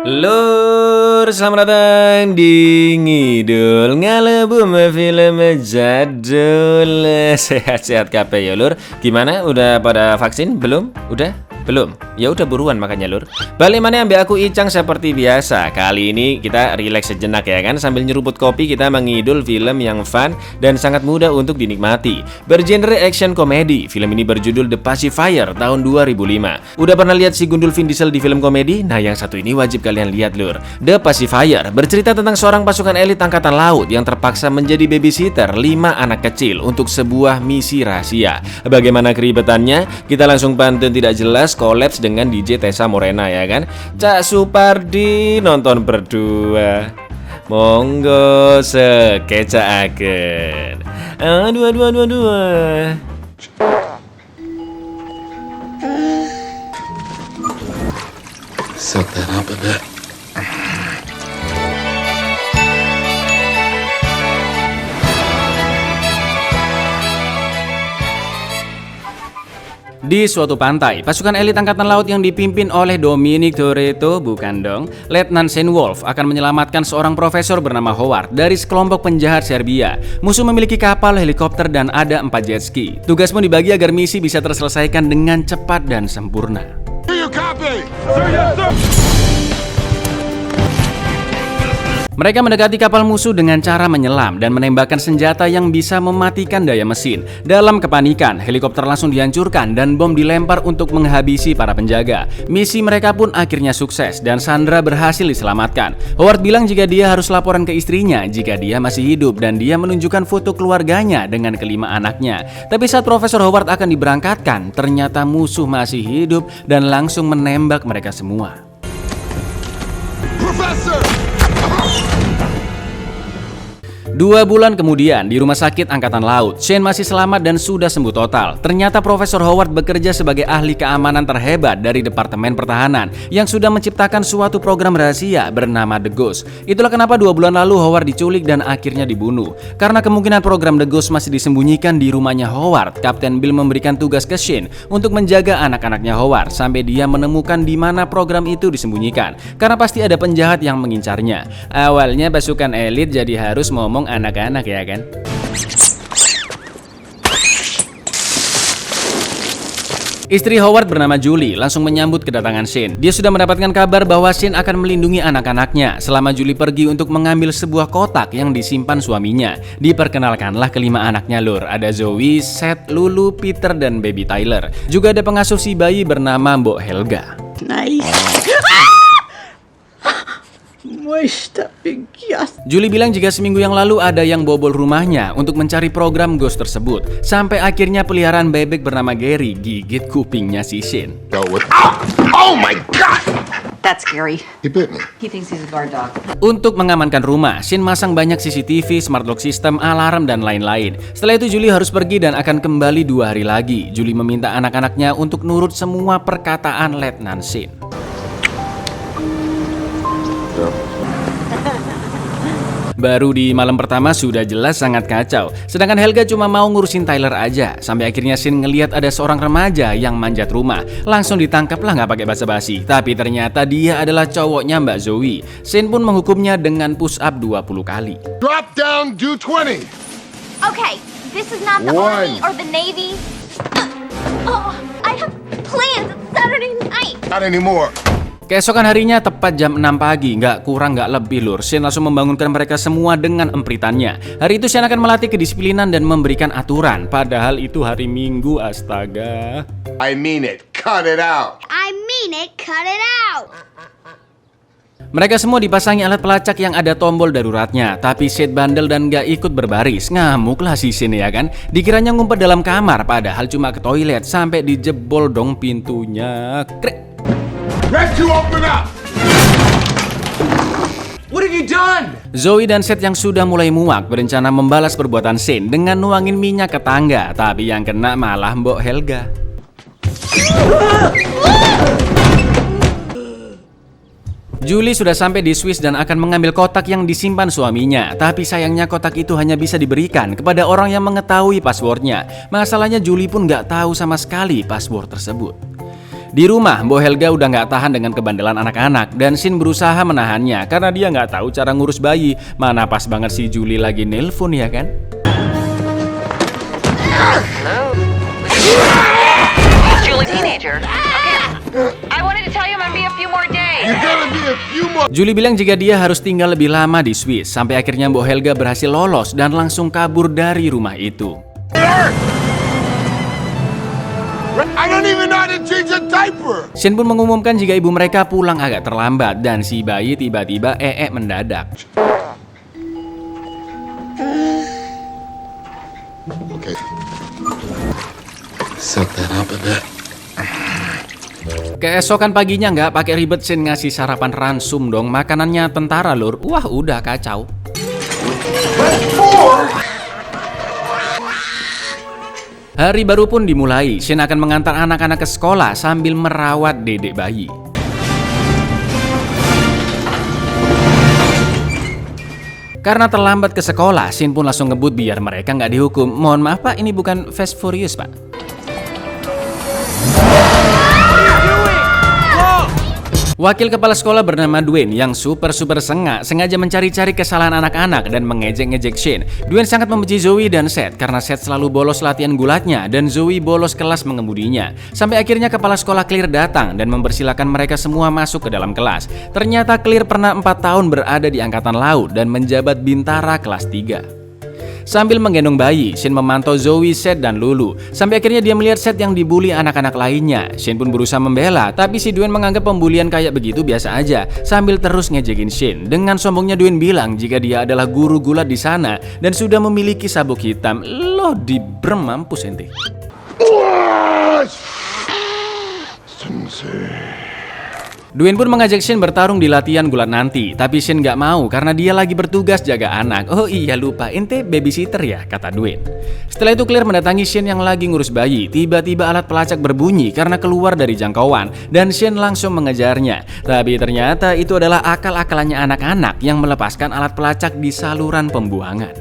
Lur, selamat datang di Ngidul Ngalebum film jadul. Sehat-sehat kabeh ya lur. Gimana? Udah pada vaksin? Belum? Udah? Belum? Ya udah buruan makanya lur. Balik mana ambil aku Icang seperti biasa. Kali ini kita relax sejenak ya kan. Sambil nyeruput kopi kita mengidul film yang fun dan sangat mudah untuk dinikmati. Bergenre action komedi. Film ini berjudul The Pacifier tahun 2005. Udah pernah lihat si gundul Vin Diesel di film komedi? Nah yang satu ini wajib kalian lihat lur. The Pacifier bercerita tentang seorang pasukan elit angkatan laut yang terpaksa menjadi babysitter 5 anak kecil untuk sebuah misi rahasia. Bagaimana keribetannya? Kita langsung pantun tidak jelas kolaps dengan DJ Tessa Morena ya kan. Cak Supardi nonton berdua. Monggo sekecaaken. Aduh. Set that up a bit. Di suatu pantai, pasukan elit angkatan laut yang dipimpin oleh Dominic Toretto, bukan dong, Letnan Wolf akan menyelamatkan seorang profesor bernama Howard dari sekelompok penjahat Serbia. Musuh memiliki kapal, helikopter, dan ada 4 jet ski. Tugas pun dibagi agar misi bisa terselesaikan dengan cepat dan sempurna. Mereka mendekati kapal musuh dengan cara menyelam dan menembakkan senjata yang bisa mematikan daya mesin. Dalam kepanikan, helikopter langsung dihancurkan dan bom dilempar untuk menghabisi para penjaga. Misi mereka pun akhirnya sukses dan Sandra berhasil diselamatkan. Howard bilang jika dia harus laporan ke istrinya jika dia masih hidup dan dia menunjukkan foto keluarganya dengan kelima anaknya. Tapi saat Profesor Howard akan diberangkatkan, ternyata musuh masih hidup dan langsung menembak mereka semua. Profesor! 2 bulan kemudian, di rumah sakit angkatan laut, Shane masih selamat dan sudah sembuh total. Ternyata Profesor Howard bekerja sebagai ahli keamanan terhebat dari Departemen Pertahanan yang sudah menciptakan suatu program rahasia bernama The Ghost. Itulah kenapa 2 bulan lalu Howard diculik dan akhirnya dibunuh. Karena kemungkinan program The Ghost masih disembunyikan di rumahnya Howard, Kapten Bill memberikan tugas ke Shane untuk menjaga anak-anaknya Howard sampai dia menemukan di mana program itu disembunyikan. Karena pasti ada penjahat yang mengincarnya. Awalnya pasukan elit jadi harus ngomong anak-anak ya kan. Istri Howard bernama Julie langsung menyambut kedatangan Shane. Dia sudah mendapatkan kabar bahwa Shane akan melindungi anak-anaknya selama Julie pergi untuk mengambil sebuah kotak yang disimpan suaminya. Diperkenalkanlah kelima anaknya lur. Ada Zoe, Seth, Lulu, Peter, dan baby Tyler. Juga ada pengasuh si bayi bernama Mbok Helga. Nice. Julie bilang jika seminggu yang lalu ada yang bobol rumahnya untuk mencari program Ghost tersebut. Sampai akhirnya peliharaan bebek bernama Gary gigit kupingnya si Shane. Oh my god! That's scary. He bit me. He thinks he's a guard dog. Untuk mengamankan rumah, Shane masang banyak CCTV, smart lock system, alarm, dan lain-lain. Setelah itu Julie harus pergi dan akan kembali 2 hari lagi. Julie meminta anak-anaknya untuk nurut semua perkataan Letnan Shane. Baru di malam pertama sudah jelas sangat kacau. Sedangkan Helga cuma mau ngurusin Tyler aja. Sampai akhirnya Shane ngelihat ada seorang remaja yang manjat rumah. Langsung ditangkap lah nggak pakai basa-basi. Tapi ternyata dia adalah cowoknya Mbak Zoe. Shane pun menghukumnya dengan push up 20 kali. Drop down, do 20. Okay, this is not the Army or the Navy. I have plans Saturday night. Not anymore. Keesokan harinya tepat jam 6 pagi, nggak kurang nggak lebih lur, Shane langsung membangunkan mereka semua dengan empritannya. Hari itu Shane akan melatih kedisiplinan dan memberikan aturan, padahal itu hari Minggu, astaga. I mean it. Cut it out. I mean it, cut it out. Mereka semua dipasangi alat pelacak yang ada tombol daruratnya, tapi Shane bandel dan gak ikut berbaris. Ngamuklah si Shane ya kan. Dikiranya ngumpet dalam kamar, padahal cuma ke toilet sampai dijebol dong pintunya. Krek. Let's you open up. What have you done? Zoe dan Seth yang sudah mulai muak berencana membalas perbuatan Shane dengan nuangin minyak ke tangga, tapi yang kena malah Mbok Helga. Julie sudah sampai di Swiss dan akan mengambil kotak yang disimpan suaminya. Tapi sayangnya kotak itu hanya bisa diberikan kepada orang yang mengetahui passwordnya. Masalahnya Julie pun nggak tahu sama sekali password tersebut. Di rumah, Mbok Helga udah nggak tahan dengan kebandelan anak-anak dan Shin berusaha menahannya karena dia nggak tahu cara ngurus bayi. Mana pas banget si Julie lagi nelpon ya kan? Julie, teenager. Okay. I wanted to tell you I'm gonna be a few more days. You're gonna be a few more. Julie bilang jika dia harus tinggal lebih lama di Swiss. Sampai akhirnya Mbok Helga berhasil lolos dan langsung kabur dari rumah itu. I don't even know how to change a diaper. Shin pun mengumumkan jika ibu mereka pulang agak terlambat dan si bayi tiba-tiba mendadak. Okay. Set that up a bit. Keesokan paginya nggak pakai ribet Shin ngasih sarapan ransum dong, makanannya tentara lur. Wah udah kacau. Hari baru pun dimulai. Shin akan mengantar anak-anak ke sekolah sambil merawat dedek bayi. Karena terlambat ke sekolah, Shin pun langsung ngebut biar mereka nggak dihukum. Mohon maaf pak, ini bukan Fast Furious pak. Wakil kepala sekolah bernama Dwayne yang super sengaja mencari-cari kesalahan anak-anak dan mengejek-ngejek Shin. Dwayne sangat membenci Zoe dan Seth karena Seth selalu bolos latihan gulatnya dan Zoe bolos kelas mengemudinya. Sampai akhirnya kepala sekolah Clear datang dan mempersilahkan mereka semua masuk ke dalam kelas. Ternyata Clear pernah 4 tahun berada di Angkatan Laut dan menjabat bintara kelas 3. Sambil menggendong bayi, Shin memantau Zoe, Seth, dan Lulu. Sampai akhirnya dia melihat Seth yang dibully anak-anak lainnya. Shin pun berusaha membela, tapi si Dwayne menganggap pembulian kayak begitu biasa aja, sambil terus ngejekin Shin. Dengan sombongnya Dwayne bilang jika dia adalah guru gulat di sana dan sudah memiliki sabuk hitam. Loh, dibrem mampus ente. Dwayne pun mengajak Shin bertarung di latihan gulat nanti, tapi Shin nggak mau karena dia lagi bertugas jaga anak. Oh iya lupa, ente babysitter ya, kata Dwayne. Setelah itu Claire mendatangi Shin yang lagi ngurus bayi. Tiba-tiba alat pelacak berbunyi karena keluar dari jangkauan dan Shin langsung mengejarnya. Tapi ternyata itu adalah akal-akalannya anak-anak yang melepaskan alat pelacak di saluran pembuangan.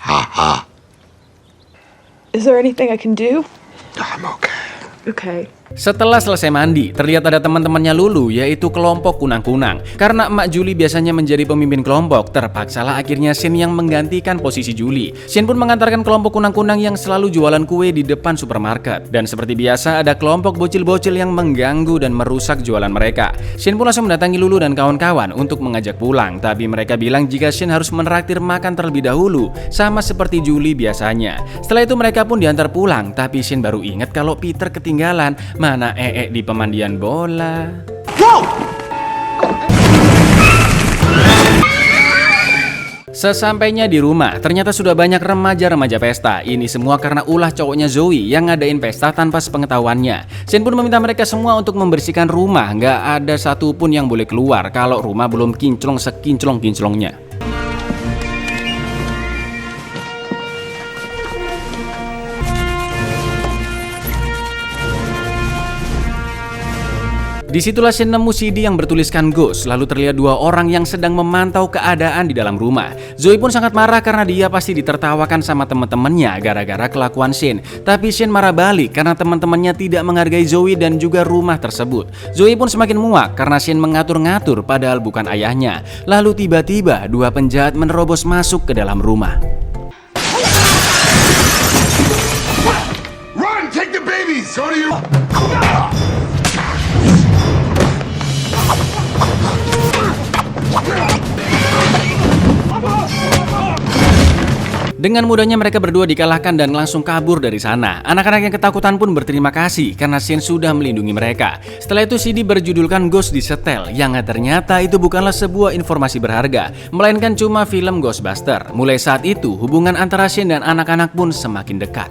Ha. Is there anything I can do? I'm okay. Okay. Setelah selesai mandi, terlihat ada teman-temannya Lulu, yaitu kelompok kunang-kunang. Karena Emak Julie biasanya menjadi pemimpin kelompok, terpaksalah akhirnya Shin yang menggantikan posisi Julie. Shin pun mengantarkan kelompok kunang-kunang yang selalu jualan kue di depan supermarket. Dan seperti biasa, ada kelompok bocil-bocil yang mengganggu dan merusak jualan mereka. Shin pun langsung mendatangi Lulu dan kawan-kawan untuk mengajak pulang. Tapi mereka bilang jika Shin harus menraktir makan terlebih dahulu, sama seperti Julie biasanya. Setelah itu mereka pun diantar pulang, tapi Shin baru ingat kalau Peter ketinggalan. Mana di pemandian bola. Sesampainya di rumah, ternyata sudah banyak remaja-remaja pesta. Ini semua karena ulah cowoknya Zoe yang ngadain pesta tanpa sepengetahuannya. Shin pun meminta mereka semua untuk membersihkan rumah. Nggak ada satupun yang boleh keluar kalau rumah belum kinclong sekinclong-kinclongnya. Disitulah Shin nemu CD yang bertuliskan Ghost. Lalu terlihat 2 orang yang sedang memantau keadaan di dalam rumah. Zoe pun sangat marah karena dia pasti ditertawakan sama teman-temannya gara-gara kelakuan Shin. Tapi Shin marah balik karena teman-temannya tidak menghargai Zoe dan juga rumah tersebut. Zoe pun semakin muak karena Shin mengatur-ngatur padahal bukan ayahnya. Lalu tiba-tiba 2 penjahat menerobos masuk ke dalam rumah. Run! Take the babies! So do you... Dengan mudahnya mereka berdua dikalahkan dan langsung kabur dari sana. Anak-anak yang ketakutan pun berterima kasih karena Shin sudah melindungi mereka. Setelah itu CD berjudulkan Ghost disetel, yang ternyata itu bukanlah sebuah informasi berharga, melainkan cuma film Ghostbuster. Mulai saat itu hubungan antara Shin dan anak-anak pun semakin dekat.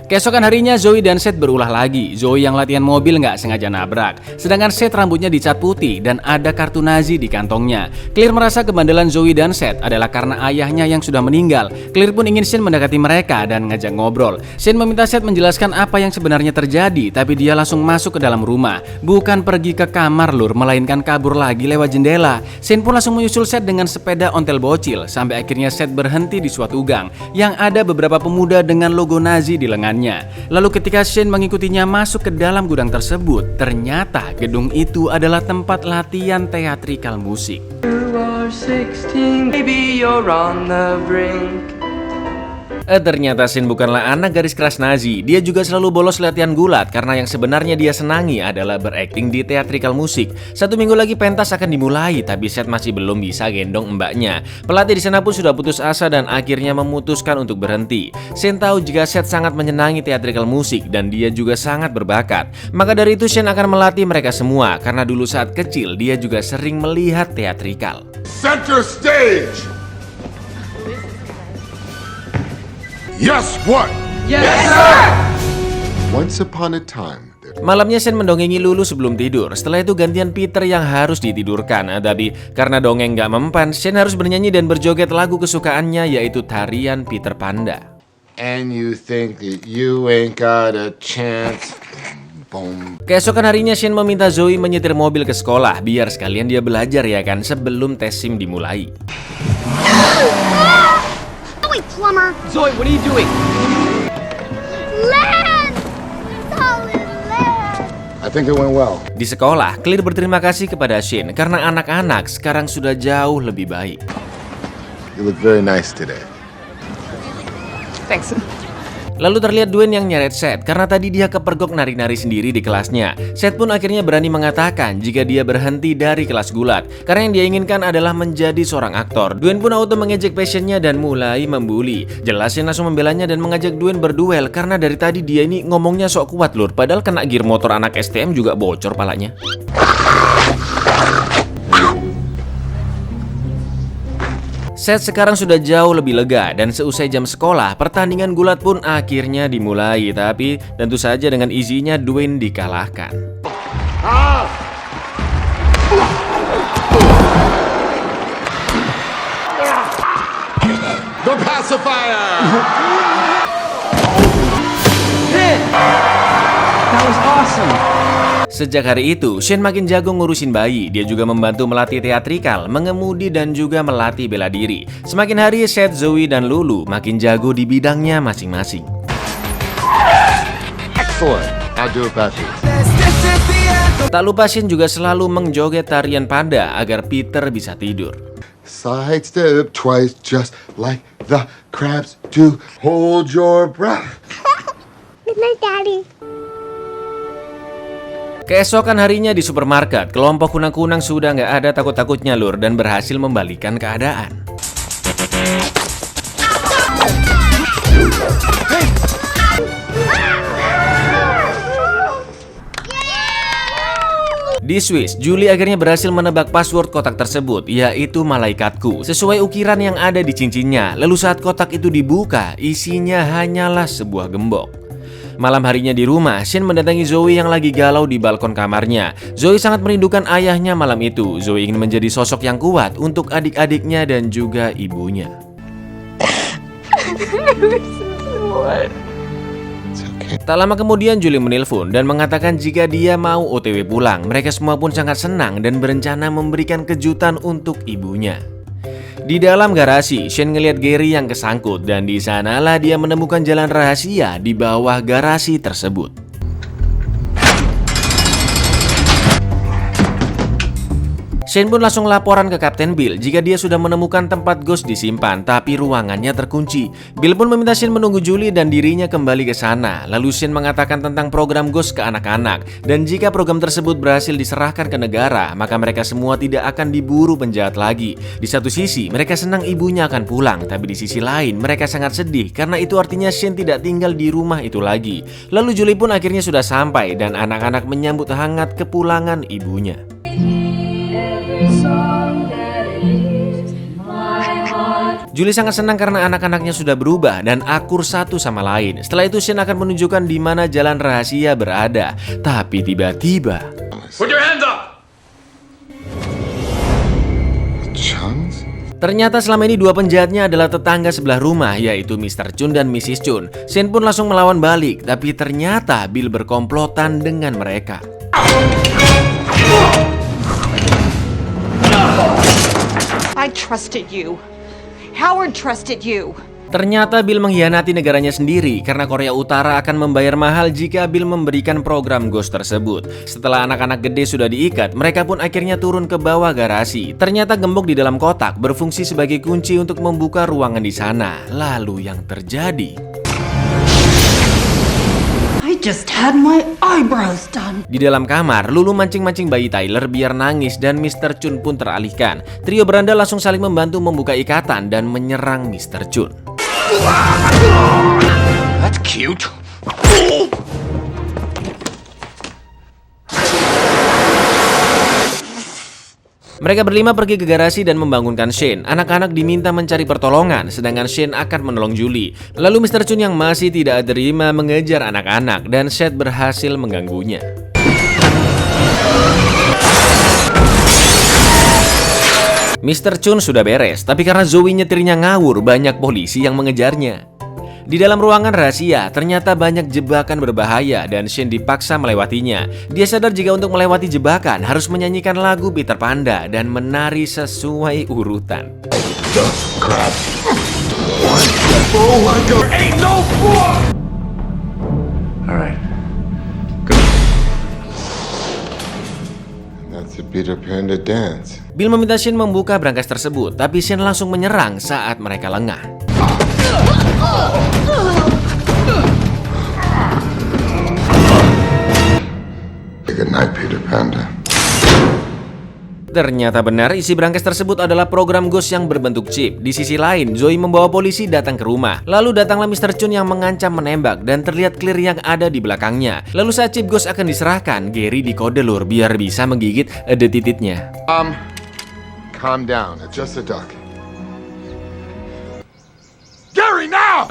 Keesokan harinya Zoe dan Seth berulah lagi. Zoe yang latihan mobil nggak sengaja nabrak, sedangkan Seth rambutnya dicat putih dan ada kartu Nazi di kantongnya. Claire merasa kebandelan Zoe dan Seth adalah karena ayahnya yang sudah meninggal. Claire pun ingin Shane mendekati mereka dan ngajak ngobrol. Shane meminta Seth menjelaskan apa yang sebenarnya terjadi, tapi dia langsung masuk ke dalam rumah. Bukan pergi ke kamar lur, melainkan kabur lagi lewat jendela. Shane pun langsung menyusul Seth dengan sepeda ontel bocil, sampai akhirnya Seth berhenti di suatu gang yang ada beberapa pemuda dengan logo Nazi di lengannya. Lalu ketika Shane mengikutinya masuk ke dalam gudang tersebut, ternyata gedung itu adalah tempat latihan teatrikal musik. Ternyata Shane bukanlah anak garis keras Nazi. Dia juga selalu bolos latihan gulat karena yang sebenarnya dia senangi adalah berakting di teatrikal musik. 1 minggu lagi pentas akan dimulai, tapi Seth masih belum bisa gendong mbaknya. Pelatih di sana pun sudah putus asa dan akhirnya memutuskan untuk berhenti. Shane tahu jika Seth sangat menyenangi teatrikal musik dan dia juga sangat berbakat. Maka dari itu Shane akan melatih mereka semua karena dulu saat kecil dia juga sering melihat teatrikal. Center stage! Yes, what? Yes, sir! Once upon a time, Malamnya Shane mendongengi Lulu sebelum tidur. Setelah itu gantian Peter yang harus ditidurkan. Tapi karena dongeng gak mempan, Shane harus bernyanyi dan berjoget lagu kesukaannya, yaitu tarian Peter Panda. and you think that you ain't got a chance. Boom. Keesokan harinya Shane meminta Zoe menyetir mobil ke sekolah biar sekalian dia belajar ya kan sebelum tes SIM dimulai. Oh, wait, plumber. Zoe, what are you doing? Land! Solid land! I think it went well. Di sekolah, Claire berterima kasih kepada Shane karena anak-anak sekarang sudah jauh lebih baik. You look very nice today. Thanks. Lalu terlihat Dwayne yang nyeret Seth karena tadi dia kepergok nari-nari sendiri di kelasnya. Seth pun akhirnya berani mengatakan jika dia berhenti dari kelas gulat karena yang dia inginkan adalah menjadi seorang aktor. Dwayne pun auto mengejek passionnya dan mulai membuli. Jelas Shane langsung membelanya dan mengajak Dwayne berduel karena dari tadi dia ini ngomongnya sok kuat lur, padahal kena gear motor anak STM juga bocor palanya. Seth sekarang sudah jauh lebih lega dan seusai jam sekolah, pertandingan gulat pun akhirnya dimulai. Tapi tentu saja dengan izinnya Dwayne dikalahkan. The pacifier! That was awesome. Sejak hari itu, Shane makin jago ngurusin bayi. Dia juga membantu melatih teatrikal, mengemudi, dan juga melatih bela diri. Semakin hari, Seth, Zoe, dan Lulu makin jago di bidangnya masing-masing. Excellent. Now do it backwards. Tak lupa Shane juga selalu menjoget tarian panda agar Peter bisa tidur. Side step twice, just like the crabs do. Hold your breath. Good night, Daddy. Keesokan harinya di supermarket, kelompok kunang-kunang sudah nggak ada takut-takutnya lur dan berhasil membalikan keadaan. Di Swiss, Julie akhirnya berhasil menebak password kotak tersebut, yaitu malaikatku, sesuai ukiran yang ada di cincinnya. Lalu saat kotak itu dibuka, isinya hanyalah sebuah gembok. Malam harinya di rumah, Shane mendatangi Zoe yang lagi galau di balkon kamarnya. Zoe sangat merindukan ayahnya malam itu. Zoe ingin menjadi sosok yang kuat untuk adik-adiknya dan juga ibunya. Tak lama kemudian Julie menelpon dan mengatakan jika dia mau OTW pulang. Mereka semua pun sangat senang dan berencana memberikan kejutan untuk ibunya. Di dalam garasi, Shane ngelihat Gary yang kesangkut dan di sanalah dia menemukan jalan rahasia di bawah garasi tersebut. Shane pun langsung laporan ke Kapten Bill jika dia sudah menemukan tempat Ghost disimpan, tapi ruangannya terkunci. Bill pun meminta Shane menunggu Julie dan dirinya kembali ke sana. Lalu Shane mengatakan tentang program Ghost ke anak-anak, dan jika program tersebut berhasil diserahkan ke negara, maka mereka semua tidak akan diburu penjahat lagi. Di satu sisi, mereka senang ibunya akan pulang, tapi di sisi lain, mereka sangat sedih karena itu artinya Shane tidak tinggal di rumah itu lagi. Lalu Julie pun akhirnya sudah sampai dan anak-anak menyambut hangat kepulangan ibunya. Julie sangat senang karena anak-anaknya sudah berubah dan akur satu sama lain. Setelah itu Shane akan menunjukkan di mana jalan rahasia berada. Tapi tiba-tiba Put your hands up! Chunks? ternyata selama ini dua penjahatnya adalah tetangga sebelah rumah, yaitu Mr. Chun dan Mrs. Chun. Shane pun langsung melawan balik, tapi ternyata Bill berkomplotan dengan mereka. I trusted you. Howard trusted you. Ternyata Bill mengkhianati negaranya sendiri karena Korea Utara akan membayar mahal jika Bill memberikan program Ghost tersebut. Setelah anak-anak gede sudah diikat, mereka pun akhirnya turun ke bawah garasi. Ternyata gembok di dalam kotak berfungsi sebagai kunci untuk membuka ruangan di sana. Lalu yang terjadi, I just had my eyebrows done. di dalam kamar, Lulu mancing-mancing bayi Tyler biar nangis dan Mr. Chun pun teralihkan. Trio beranda langsung saling membantu membuka ikatan dan menyerang Mr. Chun. That's cute. Mereka berlima pergi ke garasi dan membangunkan Shane. Anak-anak diminta mencari pertolongan, sedangkan Shane akan menolong Julie. Lalu Mr. Chun yang masih tidak terima mengejar anak-anak dan Seth berhasil mengganggunya. Mr. Chun sudah beres, tapi karena Zoe nyetirnya ngawur, banyak polisi yang mengejarnya. Di dalam ruangan rahasia, ternyata banyak jebakan berbahaya dan Shane dipaksa melewatinya. Dia sadar jika untuk melewati jebakan harus menyanyikan lagu Peter Panda dan menari sesuai urutan. Crap. Oh my god. Ain't no more! Alright. That's a Peter Panda dance. Bill meminta Shane membuka brankas tersebut, tapi Shane langsung menyerang saat mereka lengah. Good night, Peter Panda. Ternyata benar isi brankas tersebut adalah program Ghost yang berbentuk chip. Di sisi lain, Zoe membawa polisi datang ke rumah. Lalu datanglah Mr. Chun yang mengancam menembak dan terlihat clear yang ada di belakangnya. Lalu saat chip Ghost akan diserahkan, Gary dikode lur biar bisa menggigit titiknya. Calm down. It's just a duck. Gary, now!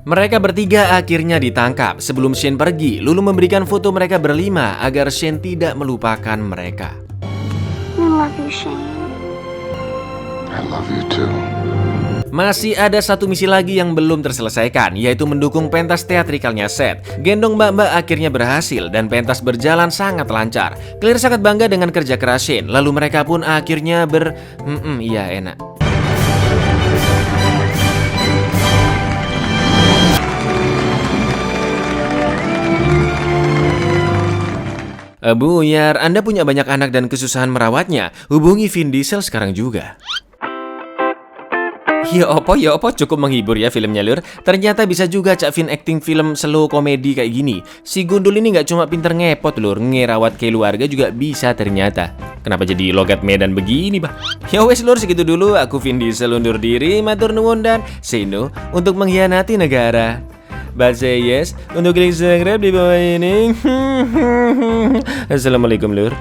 Mereka bertiga akhirnya ditangkap. Sebelum Shane pergi, Lulu memberikan foto mereka berlima agar Shane tidak melupakan mereka. I love you, Shane. I love you too. Masih ada satu misi lagi yang belum terselesaikan, yaitu mendukung pentas teatrikalnya Seth. Gendong mbak-mbak akhirnya berhasil dan pentas berjalan sangat lancar. Claire sangat bangga dengan kerja keras Shane, lalu mereka pun akhirnya iya enak. Buyar, Anda punya banyak anak dan kesusahan merawatnya. Hubungi Vin Diesel sekarang juga. Ya opo cukup menghibur ya filmnya lur. Ternyata bisa juga Cak Vin acting film slow komedi kayak gini. Si Gundul ini nggak cuma pinter ngepot lur, ngerawat keluarga juga bisa ternyata. Kenapa jadi logat Medan begini bah? Ya wes lur, segitu dulu. Aku Vin Diesel undur diri, matur nuwun dan say no untuk mengkhianati negara. But say yes untuk klik subscribe di bawah ini. Assalamualaikum lur.